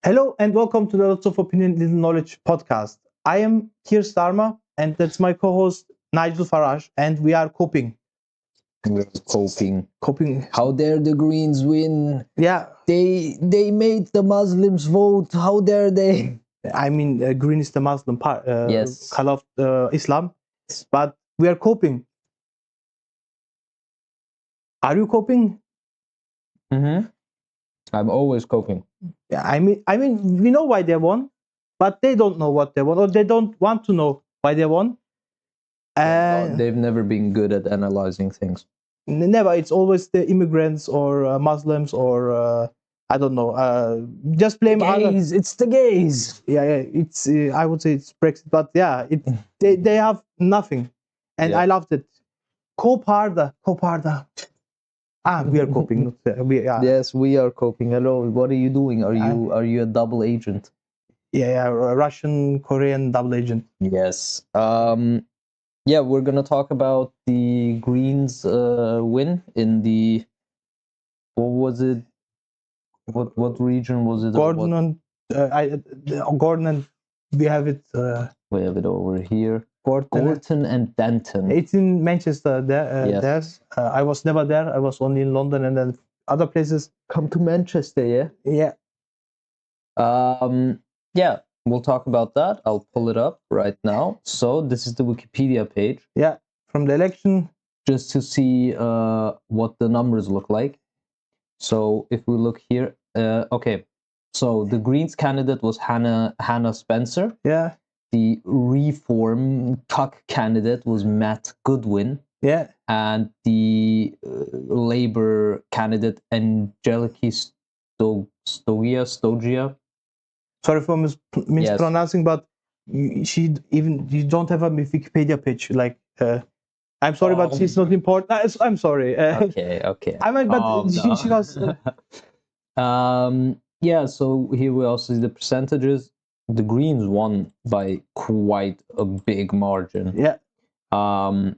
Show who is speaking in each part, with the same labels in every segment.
Speaker 1: Hello and welcome to the Lots of Opinion, Little Knowledge podcast. I am Keir Starmer and that's my co-host Nigel Farage, and we are coping.
Speaker 2: We're coping.
Speaker 1: Coping.
Speaker 2: How dare the Greens win?
Speaker 1: Yeah,
Speaker 2: They made the Muslims vote. How dare they?
Speaker 1: I mean, green is the Muslim
Speaker 2: Yes.
Speaker 1: color of Islam, but we are coping. Are you coping?
Speaker 2: Mm-hmm. I'm always coping.
Speaker 1: Yeah, I mean, we know why they won, but they don't know what they won, or they don't want to know why they won.
Speaker 2: They've never been good at analyzing things.
Speaker 1: Never. It's always the immigrants or Muslims or I don't know. Just blame
Speaker 2: Gays. It's the gays.
Speaker 1: Yeah. It's I would say it's Brexit, but yeah, they have nothing, and
Speaker 2: Yeah.
Speaker 1: I loved it. Cope harder. We are coping.
Speaker 2: Yes, we are coping. Hello, what are you doing? Are you a double agent?
Speaker 1: Yeah, Russian Korean double agent.
Speaker 2: Yes. Yeah, we're gonna talk about the Greens win in the, what was it? What region was it?
Speaker 1: Gordon and Gordon and we have it.
Speaker 2: We have it over here.
Speaker 1: Gordon.
Speaker 2: Gorton and Denton.
Speaker 1: It's in Manchester. There.
Speaker 2: Yes.
Speaker 1: I was never there. I was only in London and then other places.
Speaker 2: Come to Manchester, yeah?
Speaker 1: Yeah.
Speaker 2: Yeah, we'll talk about that. I'll pull it up right now. So this is the Wikipedia page.
Speaker 1: Yeah, from the election.
Speaker 2: Just to see what the numbers look like. So if we look here, okay. So the Greens candidate was Hannah Spencer.
Speaker 1: Yeah.
Speaker 2: The Reform Tuck candidate was Matt Goodwin.
Speaker 1: Yeah.
Speaker 2: And the Labour candidate Angeliki Stogia.
Speaker 1: Sorry for mispronouncing, but you don't have a Wikipedia page. Like, I'm sorry, but she's not important. I'm sorry.
Speaker 2: Okay.
Speaker 1: I mean, but she was.
Speaker 2: Yeah. So here we also see the percentages. The Greens won by quite a big margin.
Speaker 1: Yeah.
Speaker 2: And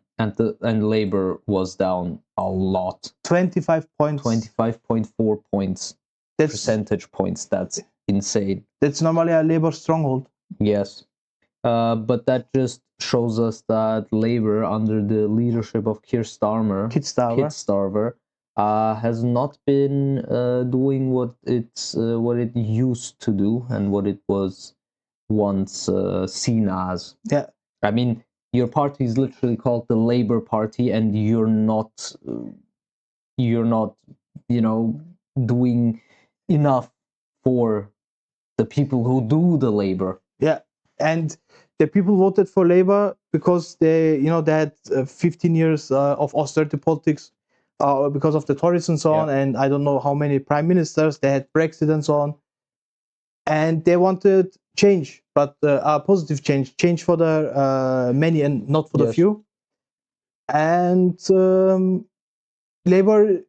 Speaker 2: Labour was down a lot.
Speaker 1: 25 points.
Speaker 2: 25.4 points. Percentage points. That's insane.
Speaker 1: That's normally a Labour stronghold.
Speaker 2: Yes. But that just shows us that Labour, under the leadership of Keir Starmer, has not been doing what it used to do and what it was once seen as.
Speaker 1: Yeah.
Speaker 2: I mean, your party is literally called the Labour Party, and you're not, doing enough for the people who do the labor.
Speaker 1: Yeah, and the people voted for Labour because they had 15 years of austerity politics because of the Tories and so on, and I don't know how many prime ministers. They had Brexit and so on, and they wanted change, but a positive change for the many and not for the few. And Labour,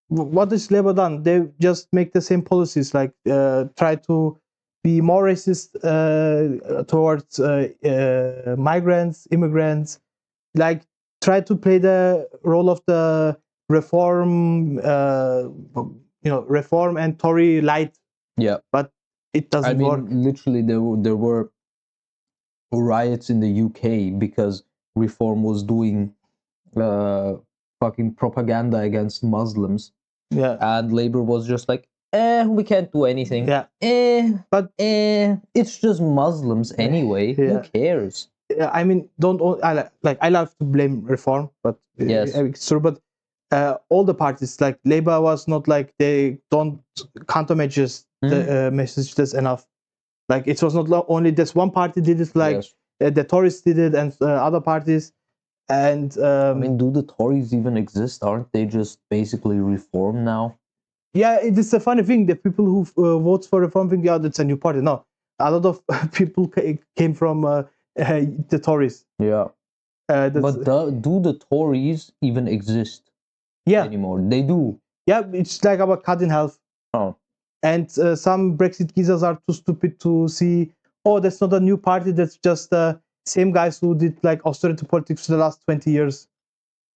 Speaker 1: what has Labour done? They just make the same policies, like try to be more racist towards migrants, immigrants, like try to play the role of the reform and Tory light.
Speaker 2: Yeah,
Speaker 1: but it doesn't work.
Speaker 2: Literally, there were riots in the UK because Reform was doing fucking propaganda against Muslims.
Speaker 1: Yeah,
Speaker 2: and Labour was just like, we can't do anything.
Speaker 1: Yeah,
Speaker 2: but it's just Muslims anyway. Who cares?
Speaker 1: I mean, I love to blame Reform, but
Speaker 2: yes,
Speaker 1: it's true. But all the parties, like Labour, was not like they don't countermeasures the message that's enough. Like it was not only this one party did it, like the Tories did it, and other parties. And
Speaker 2: I mean, do the Tories even exist? Aren't they just basically Reform now?
Speaker 1: Yeah, it is a funny thing. The people who vote for Reform think, yeah, that's a new party. No, a lot of people came from the Tories.
Speaker 2: Yeah. But do the Tories even exist anymore? They do.
Speaker 1: Yeah, it's like about cut in half.
Speaker 2: Oh.
Speaker 1: And some Brexit geezers are too stupid to see, oh, that's not a new party. That's just the same guys who did like austerity politics for the last 20 years.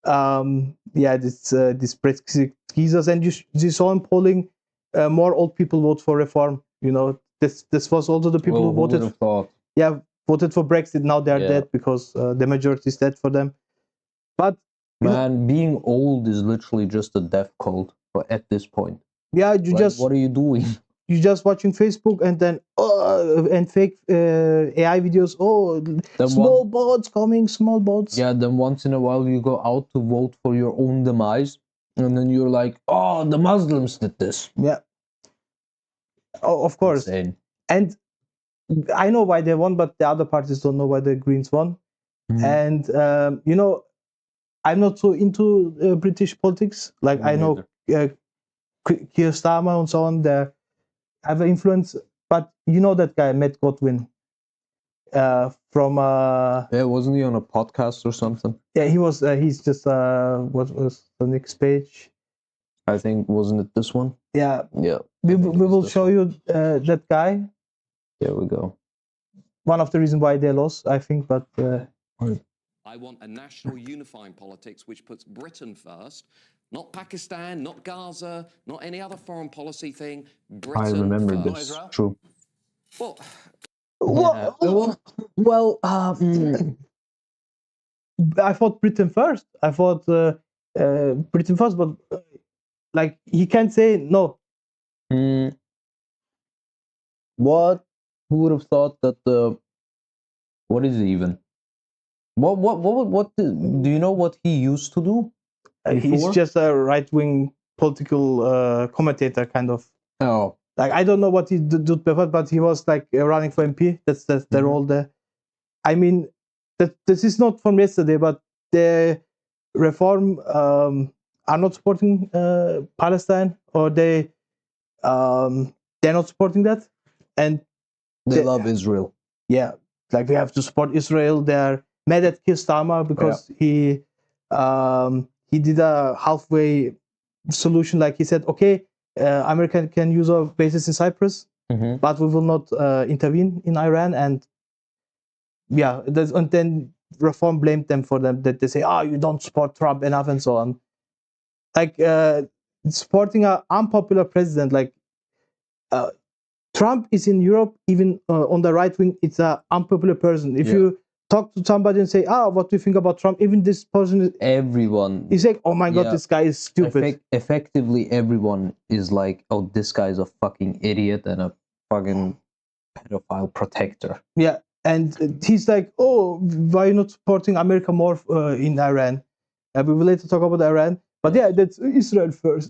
Speaker 1: This Brexit geezers. And you saw in polling, more old people vote for Reform. You know, this was also the people
Speaker 2: Well,
Speaker 1: who
Speaker 2: who would
Speaker 1: voted.
Speaker 2: have thought?
Speaker 1: Yeah, voted for Brexit. Now they're
Speaker 2: Yeah.
Speaker 1: dead because the majority is dead for them. But you know,
Speaker 2: Man, being old is literally just a death cult at this point.
Speaker 1: yeah, you
Speaker 2: Like,
Speaker 1: just
Speaker 2: what are you doing?
Speaker 1: you just watching Facebook and then and fake AI videos. Oh,
Speaker 2: Then
Speaker 1: small bots coming, small bots.
Speaker 2: Yeah, then once in a while you go out to vote for your own demise, and then you're like, oh, the Muslims did this.
Speaker 1: Yeah. Oh, of course.
Speaker 2: Insane.
Speaker 1: And I know why they won, but the other parties don't know why the Greens won.
Speaker 2: Mhm.
Speaker 1: And you know, I'm not so into British politics. Like
Speaker 2: Me
Speaker 1: I know Keir Starmer and so on. They have an influence, but you know that guy Matt Godwin from
Speaker 2: Yeah, wasn't he on a podcast or something?
Speaker 1: yeah, he was he's just what was the next page?
Speaker 2: I think, wasn't it this one?
Speaker 1: Yeah,
Speaker 2: Yeah.
Speaker 1: we
Speaker 2: I think it
Speaker 1: we
Speaker 2: was
Speaker 1: will
Speaker 2: this
Speaker 1: show
Speaker 2: one.
Speaker 1: you that guy.
Speaker 2: There we go.
Speaker 1: One of the reasons why they lost, I think, but
Speaker 3: I want a national unifying politics which puts Britain first, not Pakistan, not Gaza, not any other foreign policy thing. Britain
Speaker 2: I remember
Speaker 3: first.
Speaker 2: this.
Speaker 4: Israel?
Speaker 2: True.
Speaker 3: Well,
Speaker 2: Yeah. Well,
Speaker 1: I thought Britain first. I thought Britain first, but like he can't say no.
Speaker 2: what? Who would have thought that the? What is it even? What do you know what he used to do?
Speaker 1: He's
Speaker 2: Before?
Speaker 1: just a right-wing political commentator, kind of.
Speaker 2: Oh,
Speaker 1: Like I don't know what he did before, but he was like running for MP. That's the
Speaker 2: Mhm.
Speaker 1: role there. I mean, this is not from yesterday, but the Reform are not supporting Palestine, or they're not supporting that, and
Speaker 2: they
Speaker 1: The-
Speaker 2: love Israel.
Speaker 1: yeah, like we have to support Israel. They're mad at Keir Starmer because he did a halfway solution. Like he said, okay, America can use our bases in Cyprus,
Speaker 2: Mm-hmm.
Speaker 1: but we will not intervene in Iran. And yeah, and then Reform blamed them for them, that they say, oh, you don't support Trump enough and so on. Like supporting an unpopular president, like Trump is in Europe, even on the right wing, it's an unpopular person. If
Speaker 2: Yeah.
Speaker 1: you talk to somebody and say, what do you think about Trump? Even this person
Speaker 2: Everyone.
Speaker 1: is like, oh my God,
Speaker 2: Yeah.
Speaker 1: this guy is stupid.
Speaker 2: Effectively, everyone is like, oh, this guy's a fucking idiot and a fucking pedophile protector.
Speaker 1: Yeah. And he's like, oh, why are you not supporting America more in Iran? We will later talk about Iran. But yeah, that's Israel first.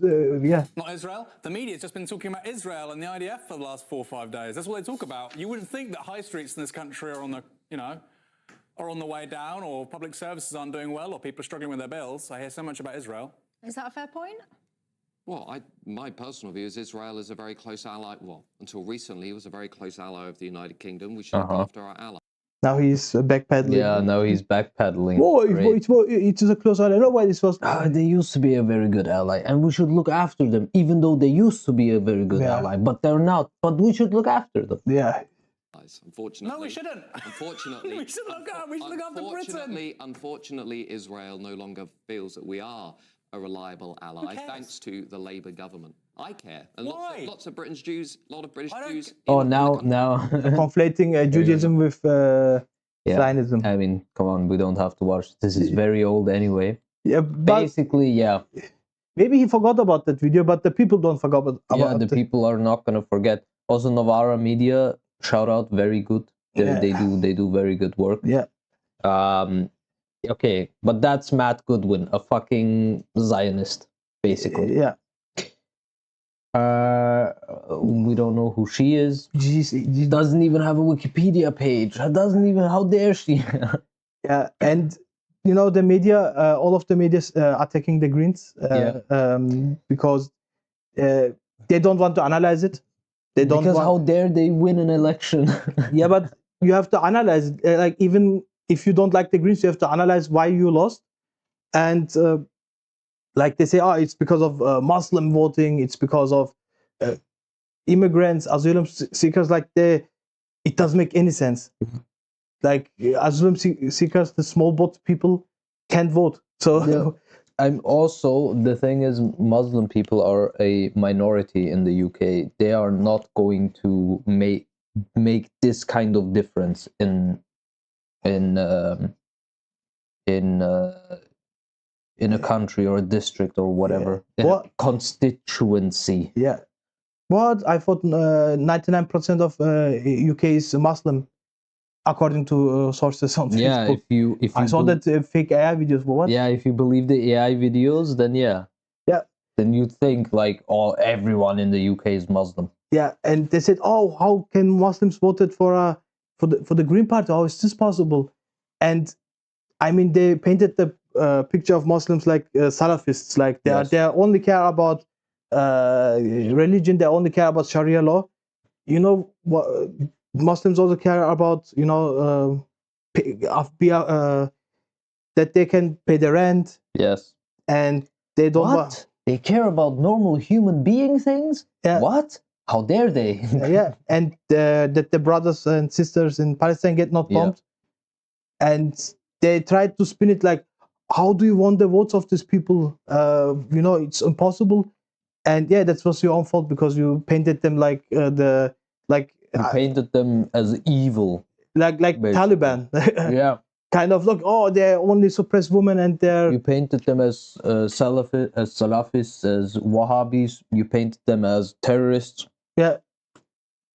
Speaker 1: Yeah.
Speaker 4: Not Israel. The media's just been talking about Israel and the IDF for the last 4 or 5 days. That's what they talk about. You wouldn't think that high streets in this country are on the, are on the way down, or public services aren't doing well, or people are struggling with their bills. I hear so much about Israel.
Speaker 5: Is that a fair point?
Speaker 3: well, my personal view is Israel is a very close ally. Well, until recently, it was a very close ally of the United Kingdom. We should look after our allies.
Speaker 1: Now he's backpedaling.
Speaker 2: Yeah, now he's backpedaling.
Speaker 1: Oh,
Speaker 2: Great.
Speaker 1: it is a close ally. No, why this was.
Speaker 2: They used to be a very good ally, and we should look after them, even though they used to be a very good
Speaker 1: Yeah.
Speaker 2: ally, but they're not. But we should look after them.
Speaker 1: Yeah.
Speaker 3: Unfortunately,
Speaker 4: No, we shouldn't.
Speaker 3: Unfortunately,
Speaker 4: We should look after Britain.
Speaker 3: Unfortunately, Israel no longer feels that we are a reliable ally,
Speaker 4: cares?
Speaker 3: thanks to the Labour government. I care, and
Speaker 4: Why?
Speaker 3: lots of British Jews, a lot of British
Speaker 4: I don't
Speaker 3: Jews.
Speaker 2: Oh,
Speaker 3: in the
Speaker 2: now,
Speaker 3: country.
Speaker 2: now.
Speaker 1: Conflating Judaism with
Speaker 2: Yeah.
Speaker 1: Zionism.
Speaker 2: I mean, come on, we don't have to watch. This is very old anyway.
Speaker 1: Yeah, but
Speaker 2: Basically, yeah.
Speaker 1: maybe he forgot about that video, but the people don't forget about
Speaker 2: Yeah, the
Speaker 1: it.
Speaker 2: people are not gonna forget. Also, Novara Media, shout out, very good.
Speaker 1: Yeah.
Speaker 2: They do very good work.
Speaker 1: Yeah.
Speaker 2: Okay, but that's Matt Goodwin, a fucking Zionist, basically.
Speaker 1: Yeah.
Speaker 2: We don't know who she is.
Speaker 1: Jeez,
Speaker 2: Doesn't even have a Wikipedia page. Doesn't even. How dare she?
Speaker 1: yeah, and you know the media, all of the media attacking the Greens because they don't want to analyze it. They don't
Speaker 2: Because
Speaker 1: want.
Speaker 2: how dare they win an election?
Speaker 1: Yeah, but you have to analyze it. Like even if you don't like the Greens, you have to analyze why you lost. And like they say, it's because of Muslim voting. It's because of immigrants, asylum seekers. Like it doesn't make any sense. Like asylum seekers, the small boat people can't vote. So
Speaker 2: I'm also, the thing is, Muslim people are a minority in the UK. They are not going to make this kind of difference in um, in uh, in a country or a district or whatever.
Speaker 1: What?
Speaker 2: Constituency.
Speaker 1: Yeah. What? I thought 99% of UK is Muslim, according to sources on
Speaker 2: Yeah,
Speaker 1: Facebook.
Speaker 2: if you
Speaker 1: I saw that fake AI videos. But what?
Speaker 2: yeah, if you believe the AI videos, then yeah.
Speaker 1: Yeah.
Speaker 2: Then you think like everyone in the UK is Muslim.
Speaker 1: Yeah, and they said, "Oh, how can Muslims voted for the Green Party? How is this possible?" And I mean, they painted the picture of Muslims like Salafists, like
Speaker 2: Yes.
Speaker 1: they only care about religion. They only care about Sharia law. You know what? Muslims also care about that they can pay the rent,
Speaker 2: Yes.
Speaker 1: and they don't.
Speaker 2: What? They care about normal human being things?
Speaker 1: Yeah.
Speaker 2: What? How dare they?
Speaker 1: Yeah, and that the brothers and sisters in Palestine get not
Speaker 2: Yeah.
Speaker 1: bombed, and they tried to spin it like, how do you want the votes of these people? It's impossible, and yeah, that was your own fault because you painted them like
Speaker 2: You painted them as evil.
Speaker 1: like
Speaker 2: basically.
Speaker 1: Taliban,
Speaker 2: Yeah.
Speaker 1: kind of look. Oh, they only suppress women, and they're
Speaker 2: You painted them as Salafis, as Wahhabis. You painted them as terrorists.
Speaker 1: yeah.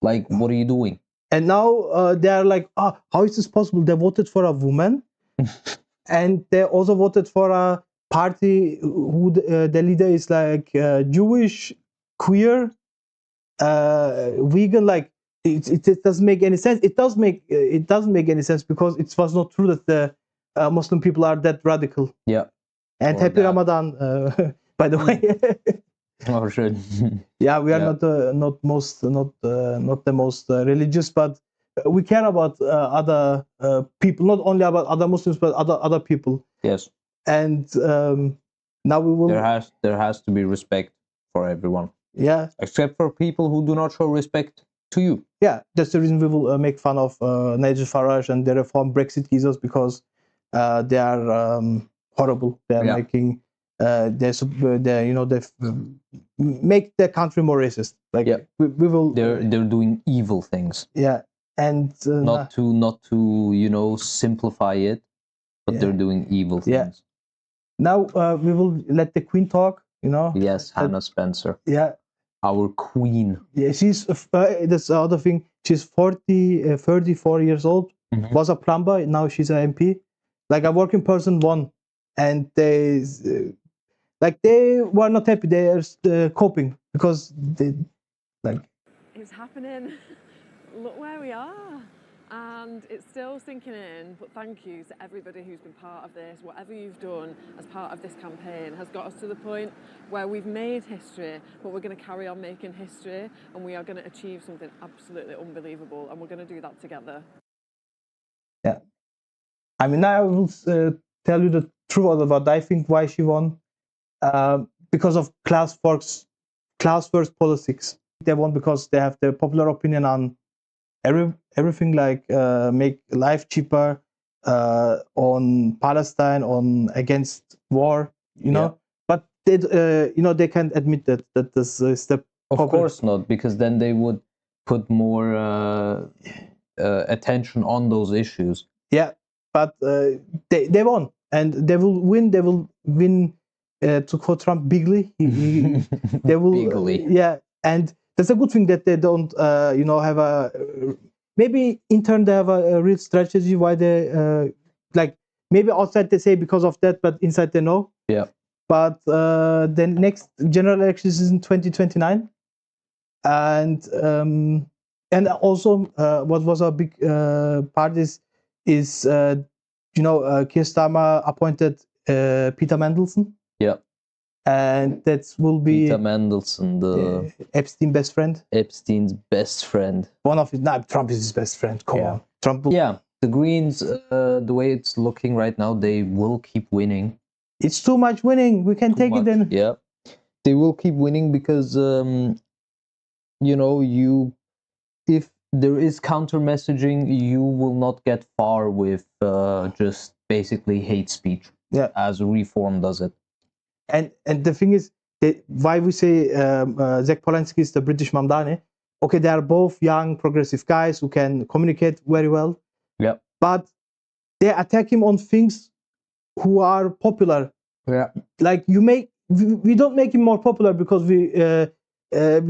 Speaker 2: Like, what are you doing?
Speaker 1: And now they are like, how is this possible? They voted for a woman, and they also voted for a party who the leader is like Jewish, queer, vegan. Like it doesn't make any sense. It doesn't make any sense because it was not true that the Muslim people are that radical.
Speaker 2: Yeah.
Speaker 1: And
Speaker 2: Or
Speaker 1: happy
Speaker 2: that.
Speaker 1: Ramadan, by the way.
Speaker 2: Oh shit.
Speaker 1: Yeah, we are
Speaker 2: Yeah.
Speaker 1: not the most religious, but we care about other people, not only about other Muslims, but other people.
Speaker 2: Yes.
Speaker 1: And now we will.
Speaker 2: There has to be respect for everyone,
Speaker 1: Yeah,
Speaker 2: except for people who do not show respect to you.
Speaker 1: yeah. That's the reason we will make fun of Nigel Farage and the reform Brexit geezers because they are horrible. They are
Speaker 2: Yeah.
Speaker 1: making they make the country more racist. Like
Speaker 2: Yeah.
Speaker 1: we will.
Speaker 2: They're doing evil things.
Speaker 1: Yeah, and
Speaker 2: Not to simplify it, but
Speaker 1: Yeah.
Speaker 2: they're doing evil
Speaker 1: Yeah.
Speaker 2: things.
Speaker 1: now we will let the Queen talk.
Speaker 2: Yes, Hannah Spencer,
Speaker 1: Yeah,
Speaker 2: our queen.
Speaker 1: yeah. She's that's the other thing. She's 34 years old.
Speaker 2: Mhm.
Speaker 1: Was a plumber. Now she's an MP. Like a working person won, and they were not happy. They are coping because they like.
Speaker 5: It's happening. Look where we are. And it's still sinking in, but thank you to everybody who's been part of this. Whatever you've done as part of this campaign has got us to the point where we've made history, but we're going to carry on making history, and we are going to achieve something absolutely unbelievable, and we're going to do that together.
Speaker 1: Yeah, I mean, I will tell you the truth about what I think why she won. Because of class first politics. They won because they have the popular opinion on everything, like make life cheaper, on Palestine, on against war,
Speaker 2: Yeah.
Speaker 1: But they they can't admit that this is the
Speaker 2: Of
Speaker 1: popular-
Speaker 2: course not, because then they would put more attention on those issues.
Speaker 1: Yeah, but they won, and they will win. They will win. To quote Trump, bigly. They will.
Speaker 2: Bigly.
Speaker 1: Yeah, and that's a good thing that they don't. Have a maybe in turn they have a real strategy why they like maybe outside they say because of that, but inside they know.
Speaker 2: Yeah.
Speaker 1: But the next general elections is in 2029, and also what was a big part is Keir Starmer appointed Peter Mandelson.
Speaker 2: Yeah.
Speaker 1: And that will be
Speaker 2: Peter Mandelson, the
Speaker 1: Epstein's best friend.
Speaker 2: Epstein's best friend.
Speaker 1: One of his. Nah, Trump is his best friend. Come
Speaker 2: Yeah.
Speaker 1: on, Trump. Will,
Speaker 2: Yeah, the Greens, the way it's looking right now, they will keep winning.
Speaker 1: It's too much winning. We can take it then.
Speaker 2: Yeah, they will keep winning because if there is counter messaging, you will not get far with just basically hate speech.
Speaker 1: Yeah.
Speaker 2: As Reform does it.
Speaker 1: And the thing is, why we say Zach Polanski is the British Mamdani. Okay, they are both young, progressive guys who can communicate very well.
Speaker 2: Yeah.
Speaker 1: But they attack him on things who are popular.
Speaker 2: Yeah.
Speaker 1: Like we don't make him more popular because we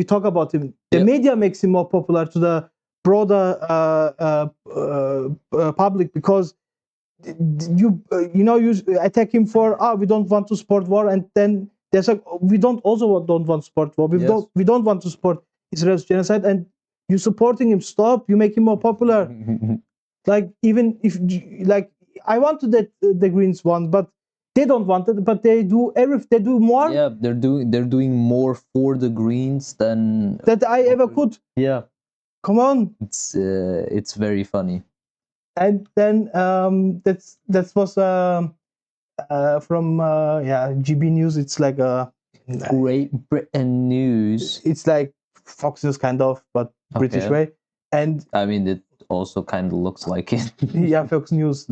Speaker 1: talk about him. The
Speaker 2: Yeah.
Speaker 1: media makes him more popular to the broader public because you attack him for we don't want to support war, and then there's like we don't want to support war. We don't want to support Israel's genocide, and you supporting him. Stop. You make him more popular. Like even if like I wanted that the Greens won, but they don't want it. But they do they do more.
Speaker 2: Yeah, they're doing more for the Greens than
Speaker 1: That I ever could.
Speaker 2: Yeah.
Speaker 1: Come on.
Speaker 2: It's very funny.
Speaker 1: And then that was from GB News. It's like a
Speaker 2: Great Britain News.
Speaker 1: It's like Fox News kind of, but British
Speaker 2: Okay.
Speaker 1: way. And
Speaker 2: I mean, it also kind of looks like it.
Speaker 1: yeah, Fox News.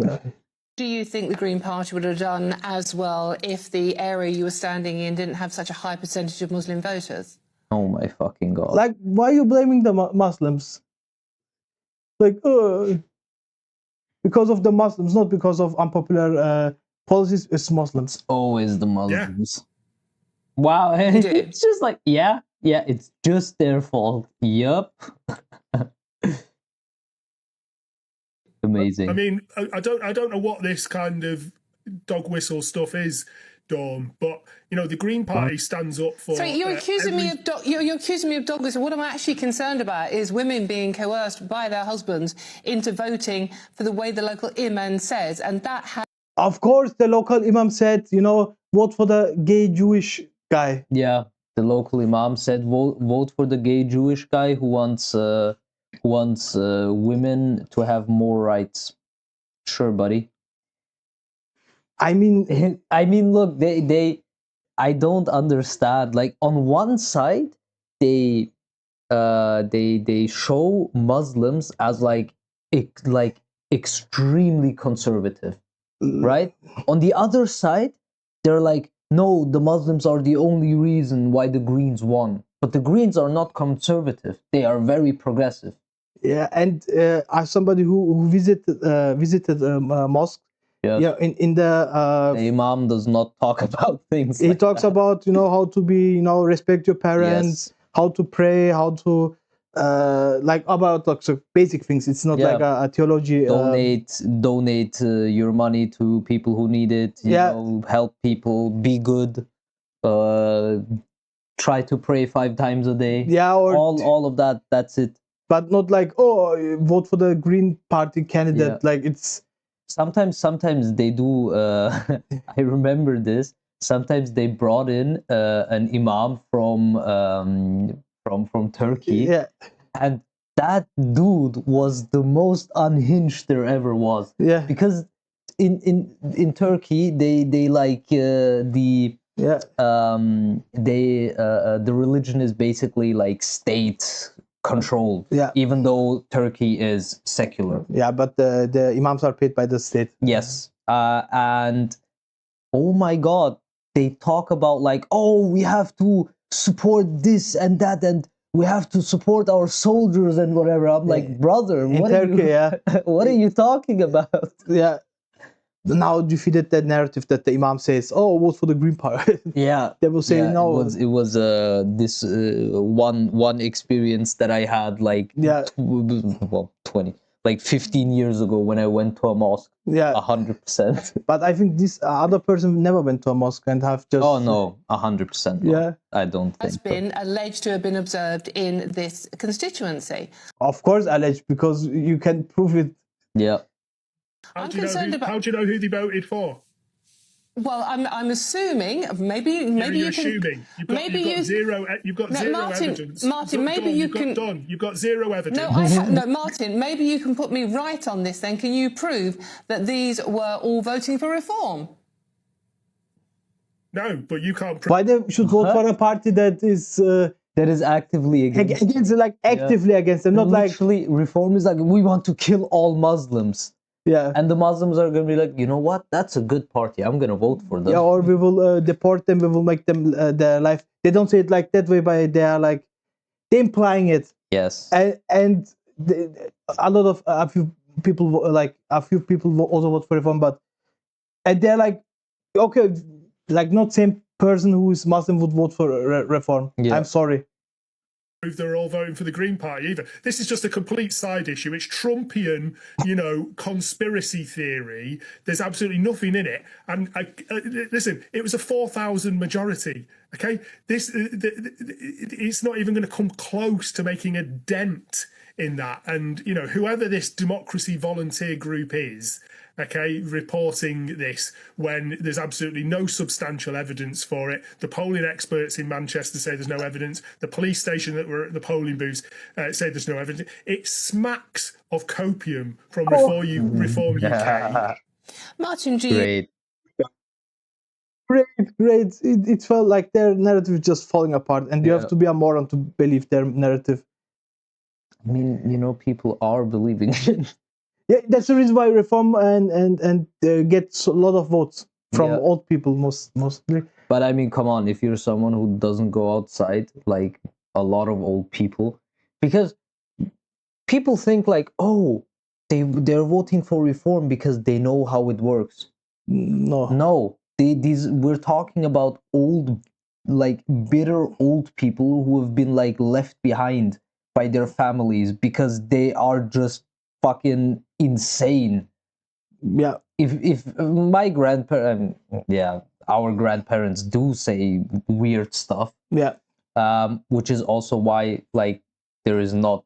Speaker 6: Do you think the Green Party would have done as well if the area you were standing in didn't have such a high percentage of Muslim voters?
Speaker 2: Oh my fucking god!
Speaker 1: Like, why are you blaming the Muslims? Like, because of the Muslims, not because of unpopular policies. It's Muslims.
Speaker 2: Always the Muslims. Wow,
Speaker 6: You do.
Speaker 2: it's just like yeah, it's just their fault. Yup. Amazing.
Speaker 7: I mean, I don't know what this kind of dog whistle stuff is, Dawn, but the Green Party stands up for.
Speaker 6: Sorry, you're accusing me of you're accusing me of dog whistle. What I'm actually concerned about is women being coerced by their husbands into voting for the way the local imam says, and that has.
Speaker 1: Of course, the local imam said, vote for the gay Jewish guy.
Speaker 2: Yeah, the local imam said vote for the gay Jewish guy who wants women to have more rights. Sure, buddy.
Speaker 1: I mean,
Speaker 2: look, they I don't understand. Like on one side, they show Muslims as like extremely conservative, right? On the other side, they're like, no, the Muslims are the only reason why the Greens won. But the Greens are not conservative; they are very progressive.
Speaker 1: Yeah, and as somebody who visited a mosque,
Speaker 2: Yes.
Speaker 1: yeah, in the
Speaker 2: The Imam does not talk about things.
Speaker 1: he
Speaker 2: like
Speaker 1: talks
Speaker 2: that.
Speaker 1: about how to be respect your parents,
Speaker 2: Yes.
Speaker 1: how to pray, how to about so basic things. It's not
Speaker 2: Yeah.
Speaker 1: like a theology.
Speaker 2: Donate your money to people who need it. You
Speaker 1: Yeah.
Speaker 2: know, help people, be good. Try to pray 5 times a day.
Speaker 1: Yeah, or
Speaker 2: all of that. That's it.
Speaker 1: but not like vote for the Green Party candidate.
Speaker 2: Yeah.
Speaker 1: Like it's
Speaker 2: Sometimes they do. I remember this. Sometimes they brought in an imam from Turkey,
Speaker 1: yeah,
Speaker 2: and that dude was the most unhinged there ever was.
Speaker 1: yeah,
Speaker 2: Because in Turkey they like the
Speaker 1: yeah.
Speaker 2: the religion is basically like state controlled.
Speaker 1: Yeah.
Speaker 2: Even though Turkey is secular.
Speaker 1: Yeah, but the imams are paid by the state.
Speaker 2: Yes. And oh my god, they talk about like, oh, we have to support this and that, and we have to support our soldiers and whatever. I'm like, brother,
Speaker 1: In
Speaker 2: what
Speaker 1: Turkey,
Speaker 2: are you,
Speaker 1: yeah.
Speaker 2: what are you talking about?
Speaker 1: Yeah. Now defeated that narrative that the imam says, "Oh, vote for the Green Party."
Speaker 2: Yeah,
Speaker 1: They will say no.
Speaker 2: It was this one experience that I had like
Speaker 1: Yeah.
Speaker 2: 15 years ago when I went to a mosque.
Speaker 1: Yeah,
Speaker 2: 100%.
Speaker 1: but I think this other person never went to a mosque and have just.
Speaker 2: Oh no, 100%. No.
Speaker 1: Yeah.
Speaker 2: I don't think.
Speaker 6: Has
Speaker 2: so.
Speaker 6: been alleged to have been observed in this constituency.
Speaker 1: Of course, alleged because you can prove it.
Speaker 2: Yeah.
Speaker 6: I'm concerned about.
Speaker 7: How do you know who they voted for?
Speaker 6: Well, I'm assuming maybe
Speaker 7: You're
Speaker 6: you can.
Speaker 7: assuming. You've got
Speaker 6: you.
Speaker 7: zero. You've got
Speaker 6: No,
Speaker 7: zero
Speaker 6: Martin,
Speaker 7: evidence.
Speaker 6: Martin, maybe you can.
Speaker 7: You've got zero evidence.
Speaker 6: No, Martin. Maybe you can put me right on this. Then, can you prove that these were all voting for reform?
Speaker 7: No, but you can't.
Speaker 1: Why they should vote for a party that is
Speaker 2: That is actively against.
Speaker 1: against, like actively against them, not like
Speaker 2: Literally, reform is like we want to kill all Muslims.
Speaker 1: Yeah.
Speaker 2: And the Muslims are going to be like, you know what? That's a good party. I'm going to vote for them.
Speaker 1: Yeah, or we will deport them. We will make them their life. They don't say it like that way, but they are like they're implying it.
Speaker 2: Yes.
Speaker 1: And a lot of a few people also vote for reform, but and they're like, okay, like not same person who is Muslim would vote for reform.
Speaker 2: Yeah.
Speaker 1: I'm sorry.
Speaker 7: If they're all voting for the Green Party either. This is just a complete side issue. It's Trumpian, conspiracy theory. There's absolutely nothing in it. And listen, it was a 4,000 majority. Okay, it's not even going to come close to making a dent in that. And whoever this democracy volunteer group is, okay, reporting this when there's absolutely no substantial evidence for it. The polling experts in Manchester say there's no evidence. The police station that were at the polling booths say there's no evidence. It smacks of copium from Reform UK.
Speaker 6: Martin G.
Speaker 1: Great. It felt like their narrative is just falling apart, and you have to be a moron to believe their narrative.
Speaker 2: I mean, people are believing it.
Speaker 1: Yeah, that's the reason why reform and gets a lot of votes from old people mostly.
Speaker 2: But I mean, come on, if you're someone who doesn't go outside, like a lot of old people, because people think like, oh, they're voting for reform because they know how it works. No, we're talking about old, like bitter old people who have been like left behind by their families because they are just fucking insane.
Speaker 1: Yeah.
Speaker 2: If my grandparents, our grandparents do say weird stuff.
Speaker 1: Yeah.
Speaker 2: Which is also why like there is not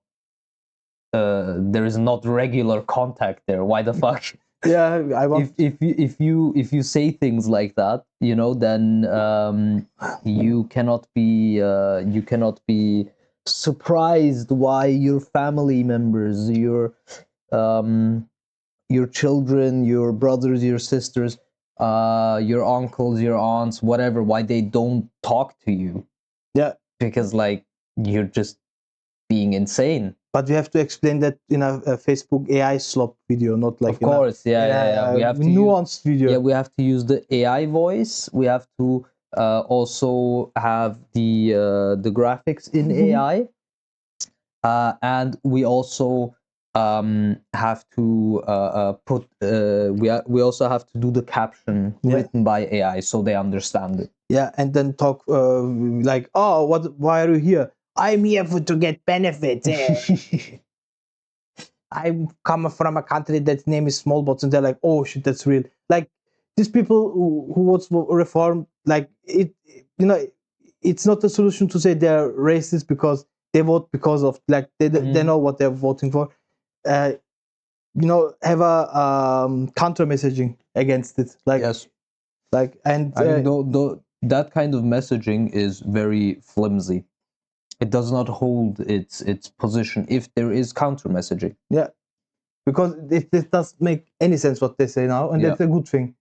Speaker 2: regular contact there. Why the fuck?
Speaker 1: Yeah, I want.
Speaker 2: If you say things like that, then you cannot be surprised why your family members, your children, your brothers, your sisters, your uncles, your aunts, whatever, why they don't talk to you.
Speaker 1: Yeah.
Speaker 2: Because like you're just being insane.
Speaker 1: But we have to explain that in a Facebook AI slop video, not like
Speaker 2: of course, we have to
Speaker 1: nuanced video.
Speaker 2: Yeah, we have to use the AI voice. We have to also have the graphics in AI, and we also have to put we also have to do the caption written by AI so they understand it.
Speaker 1: Yeah, and then talk like, oh, why are you here? I'm here to get benefits. I'm coming from a country that's name is Smallbots, and they're like, oh shit, that's real. Like these people who vote for reform, like it, it's not a solution to say they're racist because they vote because of like they know what they're voting for. Have a counter messaging against it. Like
Speaker 2: yes,
Speaker 1: like and
Speaker 2: I mean, that kind of messaging is very flimsy. It does not hold its position if there is counter messaging.
Speaker 1: Yeah, because it doesn't make any sense what they say now, and that's a good thing.